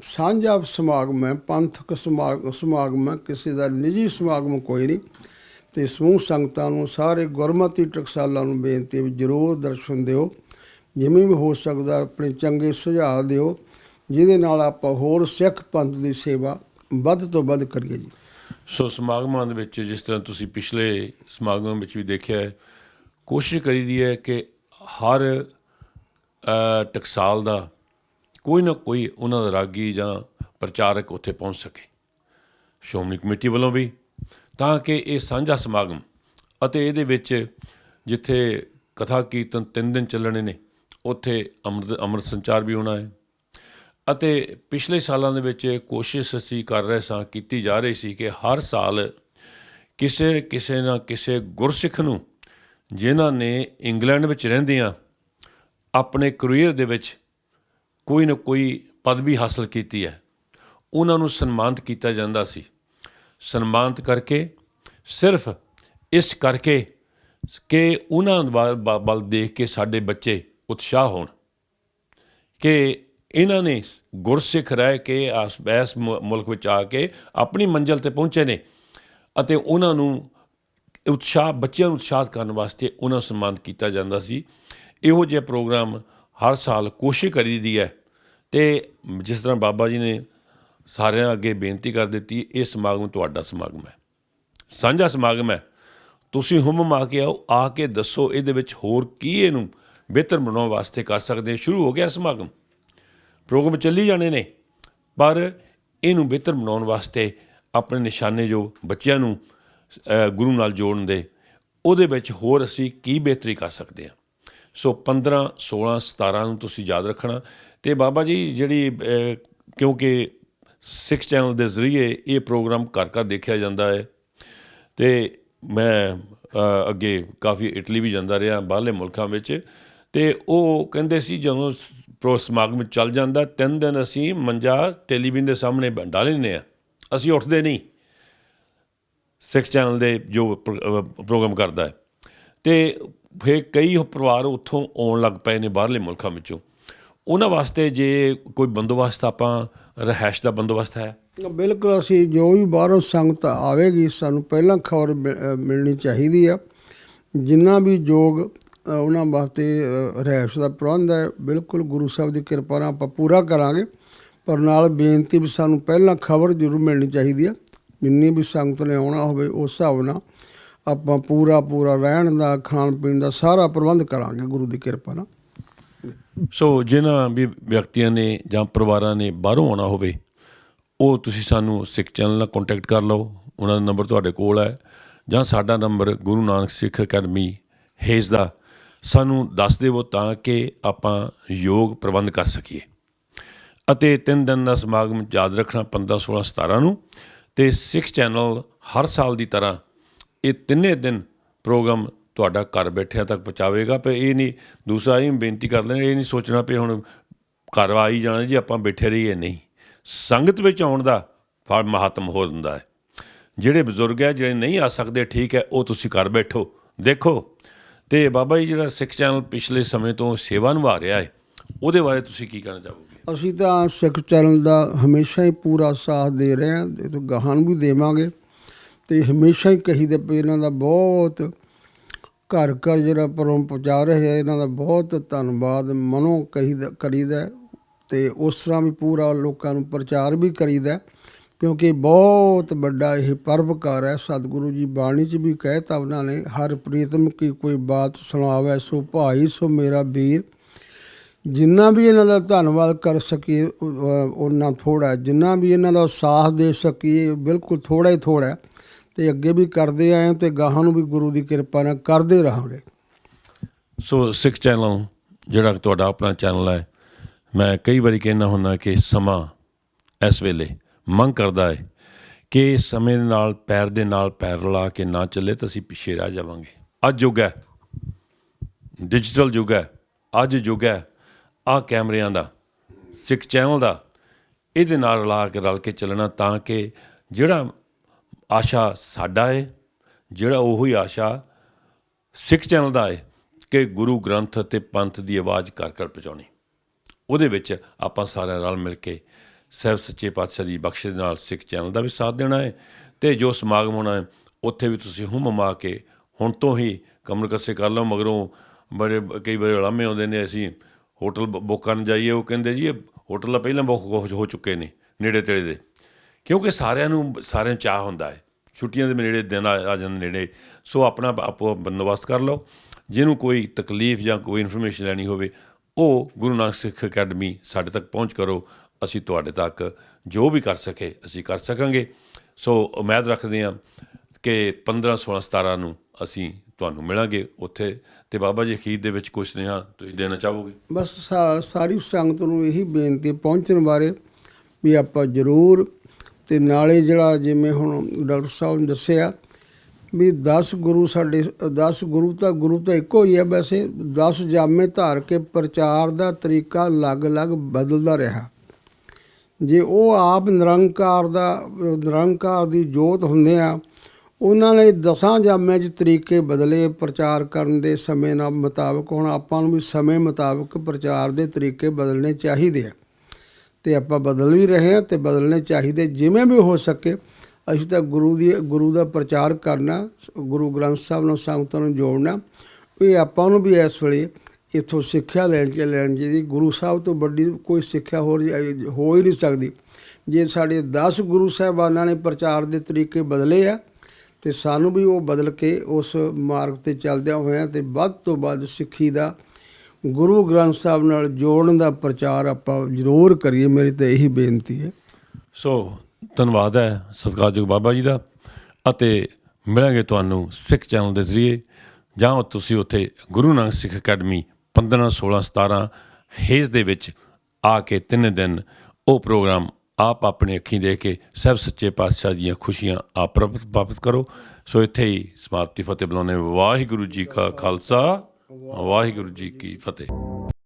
ਸਾਂਝਾ ਸਮਾਗਮ ਹੈ, ਪੰਥਕ ਸਮਾਗਮ ਹੈ, ਕਿਸੇ ਦਾ ਨਿੱਜੀ ਸਮਾਗਮ ਕੋਈ ਨਹੀਂ। ਅਤੇ ਸਮੂਹ ਸੰਗਤਾਂ ਨੂੰ ਸਾਰੇ ਗੁਰਮਤਿ ਟਕਸਾਲਾਂ ਨੂੰ ਬੇਨਤੀ ਹੈ ਵੀ ਜ਼ਰੂਰ ਦਰਸ਼ਨ ਦਿਓ। ਜਿਵੇਂ ਵੀ ਹੋ ਸਕਦਾ ਆਪਣੇ ਚੰਗੇ ਸੁਝਾਅ ਦਿਓ, ਜਿਹਦੇ ਨਾਲ ਆਪਾਂ ਹੋਰ ਸਿੱਖ ਪੰਥ ਦੀ ਸੇਵਾ ਵੱਧ ਤੋਂ ਵੱਧ ਕਰੀਏ ਜੀ। ਸੋ ਸਮਾਗਮਾਂ ਦੇ ਵਿੱਚ ਜਿਸ ਤਰ੍ਹਾਂ ਤੁਸੀਂ ਪਿਛਲੇ ਸਮਾਗਮਾਂ ਵਿੱਚ ਵੀ ਦੇਖਿਆ ਹੈ, ਕੋਸ਼ਿਸ਼ ਕਰੀਦੀ ਹੈ ਕਿ ਹਰ ਟਕਸਾਲ ਦਾ ਕੋਈ ਨਾ ਕੋਈ ਉਹਨਾਂ ਦਾ ਰਾਗੀ ਜਾਂ ਪ੍ਰਚਾਰਕ ਉੱਥੇ ਪਹੁੰਚ ਸਕੇ, ਸ਼੍ਰੋਮਣੀ ਕਮੇਟੀ ਵੱਲੋਂ ਵੀ, ਤਾਂ ਕਿ ਇਹ ਸਾਂਝਾ ਸਮਾਗਮ ਅਤੇ ਇਹਦੇ ਵਿੱਚ ਜਿੱਥੇ ਕਥਾ ਕੀਰਤਨ 3 ਦਿਨ ਚੱਲਣੇ ਨੇ, ਉੱਥੇ ਅੰਮ੍ਰਿਤ ਸੰਚਾਰ ਵੀ ਹੋਣਾ ਹੈ। ਅਤੇ ਪਿਛਲੇ ਸਾਲਾਂ ਦੇ ਵਿੱਚ ਕੋਸ਼ਿਸ਼ ਅਸੀਂ ਕਰ ਰਹੇ ਸਾਂ, ਕੀਤੀ ਜਾ ਰਹੀ ਸੀ ਕਿ ਹਰ ਸਾਲ ਕਿਸੇ ਨਾ ਕਿਸੇ ਗੁਰਸਿੱਖ ਨੂੰ, ਜਿਨ੍ਹਾਂ ਨੇ ਇੰਗਲੈਂਡ ਵਿੱਚ ਰਹਿੰਦਿਆਂ ਆਪਣੇ ਕਰੀਅਰ ਦੇ ਵਿੱਚ ਕੋਈ ਨਾ ਕੋਈ ਪਦਵੀ ਹਾਸਲ ਕੀਤੀ ਹੈ, ਉਹਨਾਂ ਨੂੰ ਸਨਮਾਨਿਤ ਕੀਤਾ ਜਾਂਦਾ ਸੀ। ਸਨਮਾਨਿਤ ਕਰਕੇ ਸਿਰਫ ਇਸ ਕਰਕੇ ਕਿ ਉਹਨਾਂ ਵੱਲ ਦੇਖ ਕੇ ਸਾਡੇ ਬੱਚੇ ਉਤਸ਼ਾਹ ਹੋਣ ਕਿ ਇਹਨਾਂ ਨੇ ਗੁਰਸਿੱਖ ਰਹਿ ਕੇ ਇਸ ਮੁਲਕ ਵਿੱਚ ਆ ਕੇ ਆਪਣੀ ਮੰਜ਼ਿਲ 'ਤੇ ਪਹੁੰਚੇ ਨੇ, ਅਤੇ ਉਹਨਾਂ ਨੂੰ ਉਤਸ਼ਾਹ, ਬੱਚਿਆਂ ਨੂੰ ਉਤਸ਼ਾਹਿਤ ਕਰਨ ਵਾਸਤੇ ਉਹਨਾਂ ਨੂੰ ਸਨਮਾਨਿਤ ਕੀਤਾ ਜਾਂਦਾ ਸੀ। ਇਹੋ ਜਿਹੇ ਪ੍ਰੋਗਰਾਮ ਹਰ ਸਾਲ ਕੋਸ਼ਿਸ਼ ਕਰੀਦੀ ਹੈ। ਅਤੇ ਜਿਸ ਤਰ੍ਹਾਂ ਬਾਬਾ ਜੀ ਨੇ ਸਾਰਿਆਂ ਅੱਗੇ ਬੇਨਤੀ ਕਰ ਦਿੱਤੀ, ਇਹ ਸਮਾਗਮ ਤੁਹਾਡਾ ਸਮਾਗਮ ਹੈ, ਸਾਂਝਾ ਸਮਾਗਮ ਹੈ। ਤੁਸੀਂ ਹੁਮ ਆ ਕੇ ਆਓ, ਆ ਕੇ ਦੱਸੋ ਇਹਦੇ ਵਿੱਚ ਹੋਰ ਕੀ ਇਹਨੂੰ ਬਿਹਤਰ ਬਣਾਉਣ ਵਾਸਤੇ ਕਰ ਸਕਦੇ। ਸ਼ੁਰੂ ਹੋ ਗਿਆ ਸਮਾਗਮ, ਪ੍ਰੋਗਰਾਮ ਚੱਲੀ ਜਾਣੇ ਨੇ, ਪਰ ਇਹਨੂੰ ਬਿਹਤਰ ਬਣਾਉਣ ਵਾਸਤੇ ਆਪਣੇ ਨਿਸ਼ਾਨੇ ਜੋ ਬੱਚਿਆਂ ਨੂੰ ਗੁਰੂ ਨਾਲ ਜੋੜਨ ਦੇ, ਉਹਦੇ ਵਿੱਚ ਹੋਰ ਅਸੀਂ ਕੀ ਬਿਹਤਰੀ ਕਰ ਸਕਦੇ ਹਾਂ। ਸੋ 15, 16, 17 ਨੂੰ ਤੁਸੀਂ ਯਾਦ ਰੱਖਣਾ। ਅਤੇ ਬਾਬਾ ਜੀ ਜਿਹੜੀ ਕਿਉਂਕਿ ਸਿੱਖ ਚੈਨਲ ਦੇ ਜ਼ਰੀਏ ਇਹ ਪ੍ਰੋਗਰਾਮ ਘਰ ਘਰ ਦੇਖਿਆ ਜਾਂਦਾ ਹੈ, ਅਤੇ ਮੈਂ ਅੱਗੇ ਕਾਫੀ ਇਟਲੀ ਵੀ ਜਾਂਦਾ ਰਿਹਾ, ਬਾਹਰਲੇ ਮੁਲਕਾਂ ਵਿੱਚ, ਅਤੇ ਉਹ ਕਹਿੰਦੇ ਸੀ ਜਦੋਂ ਸਮਾਗਮ ਚੱਲ ਜਾਂਦਾ 3 ਦਿਨ ਅਸੀਂ ਮੰਜਾ ਟੈਲੀਵਿਜ਼ਨ ਦੇ ਸਾਹਮਣੇ ਡਾ ਲੈਂਦੇ ਹਾਂ, ਅਸੀਂ ਉੱਠਦੇ ਨਹੀਂ। ਸਿੱਖ ਚੈਨਲ ਦੇ ਜੋ ਪ੍ਰੋਗਰਾਮ ਕਰਦਾ ਹੈ, ਅਤੇ ਫਿਰ ਕਈ ਪਰਿਵਾਰ ਉੱਥੋਂ ਆਉਣ ਲੱਗ ਪਏ ਨੇ ਬਾਹਰਲੇ ਮੁਲਕਾਂ ਵਿੱਚੋਂ। ਉਹਨਾਂ ਵਾਸਤੇ ਜੇ ਕੋਈ ਬੰਦੋਬਸਤ, ਆਪਾਂ ਰਿਹਾਇਸ਼ ਦਾ ਬੰਦੋਬਸਤ ਹੈ? ਬਿਲਕੁਲ, ਅਸੀਂ ਜੋ ਵੀ ਬਾਹਰੋਂ ਸੰਗਤ ਆਵੇਗੀ ਸਾਨੂੰ ਪਹਿਲਾਂ ਖਬਰ ਮਿਲਣੀ ਚਾਹੀਦੀ ਆ। ਜਿੰਨਾ ਵੀ ਯੋਗ ਉਹਨਾਂ ਵਾਸਤੇ ਰਿਹਾਇਸ਼ ਦਾ ਪ੍ਰਬੰਧ ਹੈ, ਬਿਲਕੁਲ ਗੁਰੂ ਸਾਹਿਬ ਦੀ ਕਿਰਪਾ ਨਾਲ ਆਪਾਂ ਪੂਰਾ ਕਰਾਂਗੇ। ਪਰ ਨਾਲ ਬੇਨਤੀ ਵੀ ਸਾਨੂੰ ਪਹਿਲਾਂ ਖਬਰ ਜ਼ਰੂਰ ਮਿਲਣੀ ਚਾਹੀਦੀ ਆ। ਜਿੰਨੀ ਵੀ ਸੰਗਤ ਨੇ ਆਉਣਾ ਹੋਵੇ ਉਸ ਹਿਸਾਬ ਨਾਲ ਆਪਾਂ ਪੂਰਾ ਰਹਿਣ ਦਾ, ਖਾਣ ਪੀਣ ਦਾ ਸਾਰਾ ਪ੍ਰਬੰਧ ਕਰਾਂਗੇ ਗੁਰੂ ਦੀ ਕਿਰਪਾ ਨਾਲ। ਸੋ ਜਿਨ੍ਹਾਂ ਵੀ ਵਿਅਕਤੀਆਂ ਨੇ ਜਾਂ ਪਰਿਵਾਰਾਂ ਨੇ ਬਾਹਰੋਂ ਆਉਣਾ ਹੋਵੇ, ਉਹ ਤੁਸੀਂ ਸਾਨੂੰ ਸਿੱਖ ਚੈਨਲ ਨਾਲ ਕੰਟੈਕਟ ਕਰ ਲਓ, ਉਹਨਾਂ ਦਾ ਨੰਬਰ ਤੁਹਾਡੇ ਕੋਲ ਹੈ, ਜਾਂ ਸਾਡਾ ਨੰਬਰ ਗੁਰੂ ਨਾਨਕ ਸਿੱਖ ਅਕੈਡਮੀ ਹੇਜ਼ ਦਾ ਸਾਨੂੰ ਦੱਸ ਦੇਵੋ, ਤਾਂ ਕਿ ਆਪਾਂ ਯੋਗ ਪ੍ਰਬੰਧ ਕਰ ਸਕੀਏ। ਅਤੇ 3 ਦਿਨ ਦਾ ਸਮਾਗਮ ਯਾਦ ਰੱਖਣਾ 15, 16, 17 ਨੂੰ। ਅਤੇ ਸਿੱਖ ਚੈਨਲ ਹਰ ਸਾਲ ਦੀ ਤਰ੍ਹਾਂ ਇਹ 3 ਦਿਨ ਪ੍ਰੋਗਰਾਮ ਤੁਹਾਡਾ ਘਰ ਬੈਠਿਆਂ ਤੱਕ ਪਹੁੰਚਾਵੇਗਾ। ਪਰ ਇਹ ਨਹੀਂ, ਦੂਸਰਾ ਇਹ ਬੇਨਤੀ ਕਰ ਲੈਣਾ, ਇਹ ਨਹੀਂ ਸੋਚਣਾ ਵੀ ਹੁਣ ਘਰ ਆ ਹੀ ਜਾਣਾ ਜੀ ਆਪਾਂ ਬੈਠੇ ਰਹੀਏ, ਨਹੀਂ। ਸੰਗਤ ਵਿੱਚ ਆਉਣ ਦਾ ਫਲ ਮਹੱਤਮ ਹੋ ਜਾਂਦਾ ਹੈ। ਜਿਹੜੇ ਬਜ਼ੁਰਗ ਹੈ, ਜਿਹੜੇ ਨਹੀਂ ਆ ਸਕਦੇ, ਠੀਕ ਹੈ, ਉਹ ਤੁਸੀਂ ਘਰ ਬੈਠੋ ਦੇਖੋ। ਅਤੇ ਬਾਬਾ ਜੀ ਜਿਹੜਾ ਸਿੱਖ ਚੈਨਲ ਪਿਛਲੇ ਸਮੇਂ ਤੋਂ ਸੇਵਾ ਨਿਭਾ ਰਿਹਾ ਹੈ, ਉਹਦੇ ਬਾਰੇ ਤੁਸੀਂ ਕੀ ਕਹਿਣਾ ਚਾਹੋਗੇ? ਅਸੀਂ ਤਾਂ ਸਿੱਖ ਚੈਨਲ ਦਾ ਹਮੇਸ਼ਾ ਹੀ ਪੂਰਾ ਸਾਥ ਦੇ ਰਹੇ ਹਾਂ, ਇਹ ਤੋਂ ਗਾਹਾਂ ਵੀ ਦੇਵਾਂਗੇ। ਅਤੇ ਹਮੇਸ਼ਾ ਹੀ ਕਹੀਦਾ ਵੀ ਇਹਨਾਂ ਦਾ ਬਹੁਤ ਘਰ ਘਰ ਜਿਹੜਾ ਪ੍ਰੋਗਰਾਮ ਪਹੁੰਚਾ ਰਹੇ ਆ, ਇਹਨਾਂ ਦਾ ਬਹੁਤ ਧੰਨਵਾਦ ਮਨੋਂ ਕਰੀਦਾ ਅਤੇ ਉਸ ਤਰ੍ਹਾਂ ਵੀ ਪੂਰਾ ਲੋਕਾਂ ਨੂੰ ਪ੍ਰਚਾਰ ਵੀ ਕਰੀਦਾ, ਕਿਉਂਕਿ ਬਹੁਤ ਵੱਡਾ ਇਹ ਪਰਵਕਾਰ ਹੈ। ਸਤਿਗੁਰੂ ਜੀ ਬਾਣੀ 'ਚ ਵੀ ਕਹਿਤਾ ਉਹਨਾਂ ਨੇ, ਹਰ ਪ੍ਰੀਤਮ ਕੀ ਕੋਈ ਬਾਤ ਸੁਣਾਵੇ ਸੋ ਭਾਈ ਸੋ ਮੇਰਾ ਵੀਰ। ਜਿੰਨਾ ਵੀ ਇਹਨਾਂ ਦਾ ਧੰਨਵਾਦ ਕਰ ਸਕੀਏ ਉਹਨਾਂ ਥੋੜ੍ਹਾ, ਜਿੰਨਾ ਵੀ ਇਹਨਾਂ ਦਾ ਸਾਥ ਦੇ ਸਕੀਏ ਬਿਲਕੁਲ ਥੋੜ੍ਹਾ ਹੀ ਥੋੜ੍ਹਾ, ਅਤੇ ਅੱਗੇ ਵੀ ਕਰਦੇ ਆਏ ਅਤੇ ਗਾਹਾਂ ਨੂੰ ਵੀ ਗੁਰੂ ਦੀ ਕਿਰਪਾ ਨਾਲ ਕਰਦੇ ਰਹਾਂਗੇ। ਸੋ ਸਿੱਖ ਚੈਨਲ ਜਿਹੜਾ ਤੁਹਾਡਾ ਆਪਣਾ ਚੈਨਲ ਹੈ, ਮੈਂ ਕਈ ਵਾਰੀ ਕਹਿੰਦਾ ਹੁੰਦਾ ਕਿ ਸਮਾਂ ਇਸ ਵੇਲੇ ਮੰਗ ਕਰਦਾ ਹੈ ਕਿ ਸਮੇਂ ਦੇ ਨਾਲ ਪੈਰ ਰਲਾ ਕੇ ਨਾ ਚੱਲੇ ਤਾਂ ਅਸੀਂ ਪਿੱਛੇ ਰਹਿ ਜਾਵਾਂਗੇ। ਅੱਜ ਯੁੱਗ ਹੈ, ਡਿਜੀਟਲ ਯੁੱਗ ਹੈ, ਅੱਜ ਯੁੱਗ ਹੈ ਆਹ ਕੈਮਰਿਆਂ ਦਾ, ਸਿੱਖ ਚੈਨਲ ਦਾ, ਇਹਦੇ ਨਾਲ ਰਲ ਕੇ ਚੱਲਣਾ, ਤਾਂ ਕਿ ਜਿਹੜਾ ਆਸ਼ਾ ਸਾਡਾ ਹੈ, ਜਿਹੜਾ ਉਹੀ ਆਸ਼ਾ ਸਿੱਖ ਚੈਨਲ ਦਾ ਹੈ ਕਿ ਗੁਰੂ ਗ੍ਰੰਥ ਅਤੇ ਪੰਥ ਦੀ ਆਵਾਜ਼ ਘਰ ਘਰ ਪਹੁੰਚਾਉਣੀ। ਉਹਦੇ ਵਿੱਚ ਆਪਾਂ ਸਾਰਿਆਂ ਰਲ ਮਿਲ ਕੇ ਸਾਹਿਬ ਸੱਚੇ ਪਾਤਸ਼ਾਹ ਦੀ ਬਖਸ਼ ਦੇ ਨਾਲ ਸਿੱਖ ਚੈਨਲ ਦਾ ਵੀ ਸਾਥ ਦੇਣਾ ਹੈ, ਅਤੇ ਜੋ ਸਮਾਗਮ ਹੋਣਾ ਹੈ ਉੱਥੇ ਵੀ ਤੁਸੀਂ ਹੁਮਾ ਕੇ ਹੁਣ ਤੋਂ ਹੀ ਕਮਰ ਕੱਸੇ ਕਰ ਲਓ। ਮਗਰੋਂ ਕਈ ਵਾਰ ਉਲਾਮੇ ਆਉਂਦੇ ਨੇ, ਅਸੀਂ ਹੋਟਲ ਬੁੱਕ ਕਰਨ ਜਾਈਏ, ਉਹ ਕਹਿੰਦੇ ਜੀ ਇਹ ਹੋਟਲ ਤਾਂ ਪਹਿਲਾਂ ਬੁੱਕ ਹੋ ਚੁੱਕੇ ਨੇ ਨੇੜੇ ਤੇੜੇ ਦੇ, ਕਿਉਂਕਿ ਸਾਰਿਆਂ ਨੂੰ ਚਾਅ ਹੁੰਦਾ ਹੈ, ਛੁੱਟੀਆਂ ਦੇ ਨੇੜੇ ਦਿਨ ਆ ਜਾਂਦੇ ਨੇੜੇ। ਸੋ ਆਪਣਾ ਆਪੋ ਬੰਦੋਬਸਤ ਕਰ ਲਓ। ਜਿਹਨੂੰ ਕੋਈ ਤਕਲੀਫ ਜਾਂ ਕੋਈ ਇਨਫੋਰਮੇਸ਼ਨ ਲੈਣੀ ਹੋਵੇ, ਉਹ ਗੁਰੂ ਨਾਨਕ ਸਿੱਖ ਅਕੈਡਮੀ ਸਾਡੇ ਤੱਕ ਪਹੁੰਚ ਕਰੋ, ਅਸੀਂ ਤੁਹਾਡੇ ਤੱਕ ਜੋ ਵੀ ਕਰ ਸਕੇ ਅਸੀਂ ਕਰ ਸਕਾਂਗੇ। ਸੋ ਉਮੀਦ ਰੱਖਦੇ ਹਾਂ ਕਿ 15, 16, 17 ਨੂੰ ਅਸੀਂ ਤੁਹਾਨੂੰ ਮਿਲਾਂਗੇ ਉੱਥੇ। ਅਤੇ ਬਾਬਾ ਜੀ ਅਖੀਰ ਦੇ ਵਿੱਚ ਕੁਛ ਸੁਨੇਹਾ ਤੁਸੀਂ ਦੇਣਾ ਚਾਹੋਗੇ? ਬਸ ਸਾਰੀ ਸੰਗਤ ਨੂੰ ਇਹੀ ਬੇਨਤੀ ਪਹੁੰਚਣ ਬਾਰੇ ਵੀ ਆਪਾਂ ਜ਼ਰੂਰ, ਅਤੇ ਨਾਲੇ ਜਿਹੜਾ ਜਿਵੇਂ ਹੁਣ ਡਾਕਟਰ ਸਾਹਿਬ ਨੇ ਦੱਸਿਆ ਵੀ 10 ਗੁਰੂ ਸਾਡੇ 10 ਗੁਰੂ ਤਾਂ ਇੱਕੋ ਹੀ ਹੈ। ਵੈਸੇ 10 ਜਾਮੇ ਧਾਰ ਕੇ ਪ੍ਰਚਾਰ ਦਾ ਤਰੀਕਾ ਅਲੱਗ-ਅਲੱਗ ਬਦਲਦਾ ਰਿਹਾ। ਜੇ ਉਹ ਆਪ ਨਿਰੰਕਾਰ ਦੀ ਜੋਤ ਹੁੰਦੇ ਆ, ਉਹਨਾਂ ਨੇ 10 ਜਾਮਿਆਂ 'ਚ ਤਰੀਕੇ ਬਦਲੇ ਪ੍ਰਚਾਰ ਕਰਨ ਦੇ ਸਮੇਂ ਨਾਲ ਮੁਤਾਬਕ। ਹੁਣ ਆਪਾਂ ਨੂੰ ਵੀ ਸਮੇਂ ਮੁਤਾਬਕ ਪ੍ਰਚਾਰ ਦੇ ਤਰੀਕੇ ਬਦਲਣੇ ਚਾਹੀਦੇ ਆ, ਅਤੇ ਆਪਾਂ ਬਦਲ ਵੀ ਰਹੇ ਹਾਂ ਅਤੇ ਬਦਲਣੇ ਚਾਹੀਦੇ। ਜਿਵੇਂ ਵੀ ਹੋ ਸਕੇ ਅਸੀਂ ਤਾਂ ਗੁਰੂ ਦਾ ਪ੍ਰਚਾਰ ਕਰਨਾ, ਗੁਰੂ ਗ੍ਰੰਥ ਸਾਹਿਬ ਨਾਲ ਸੰਗਤਾਂ ਨੂੰ ਜੋੜਨਾ। ਇਹ ਆਪਾਂ ਨੂੰ ਵੀ ਇਸ ਵੇਲੇ ਇੱਥੋਂ ਸਿੱਖਿਆ ਲੈਣ ਚਾਹੀਦੀ। ਗੁਰੂ ਸਾਹਿਬ ਤੋਂ ਵੱਡੀ ਕੋਈ ਸਿੱਖਿਆ ਹੋ ਹੀ ਨਹੀਂ ਸਕਦੀ। ਜੇ ਸਾਡੇ 10 ਗੁਰੂ ਸਾਹਿਬਾਨਾਂ ਨੇ ਪ੍ਰਚਾਰ ਦੇ ਤਰੀਕੇ ਬਦਲੇ ਆ, ਅਤੇ ਸਾਨੂੰ ਵੀ ਉਹ ਬਦਲ ਕੇ ਉਸ ਮਾਰਗ 'ਤੇ ਚੱਲਦਿਆਂ ਹੋਇਆਂ ਅਤੇ ਵੱਧ ਤੋਂ ਵੱਧ ਸਿੱਖੀ ਦਾ ਗੁਰੂ ਗ੍ਰੰਥ ਸਾਹਿਬ ਨਾਲ ਜੋੜਨ ਦਾ ਪ੍ਰਚਾਰ ਆਪਾਂ ਜ਼ਰੂਰ ਕਰੀਏ। ਮੇਰੀ ਤਾਂ ਇਹੀ ਬੇਨਤੀ ਹੈ। ਸੋ ਧੰਨਵਾਦ ਹੈ ਸਤਿਕਾਰਯੋਗ ਬਾਬਾ ਜੀ ਦਾ, ਅਤੇ ਮਿਲਾਂਗੇ ਤੁਹਾਨੂੰ ਸਿੱਖ ਚੈਨਲ ਦੇ ਜ਼ਰੀਏ, ਜਾਂ ਤੁਸੀਂ ਉੱਥੇ ਗੁਰੂ ਨਾਨਕ ਸਿੱਖ ਅਕੈਡਮੀ 15, 16, 17 ਹੇਜ਼ ਦੇ ਵਿੱਚ ਆ ਕੇ 3 ਦਿਨ ਉਹ ਪ੍ਰੋਗਰਾਮ ਆਪ ਆਪਣੀ ਅੱਖੀਂ ਦੇਖ ਕੇ ਸਾਹਿਬ ਸੱਚੇ ਪਾਤਸ਼ਾਹ ਦੀਆਂ ਖੁਸ਼ੀਆਂ ਆਪ ਪ੍ਰਾਪਤ ਕਰੋ। ਸੋ ਇੱਥੇ ਹੀ ਸਮਾਪਤੀ ਫਤਿਹ ਬੁਲਾਉਂਦੇ। ਵਾਹਿਗੁਰੂ ਜੀ ਕਾ ਖਾਲਸਾ, ਵਾਹਿਗੁਰੂ ਜੀ ਕੀ ਫਤਿਹ।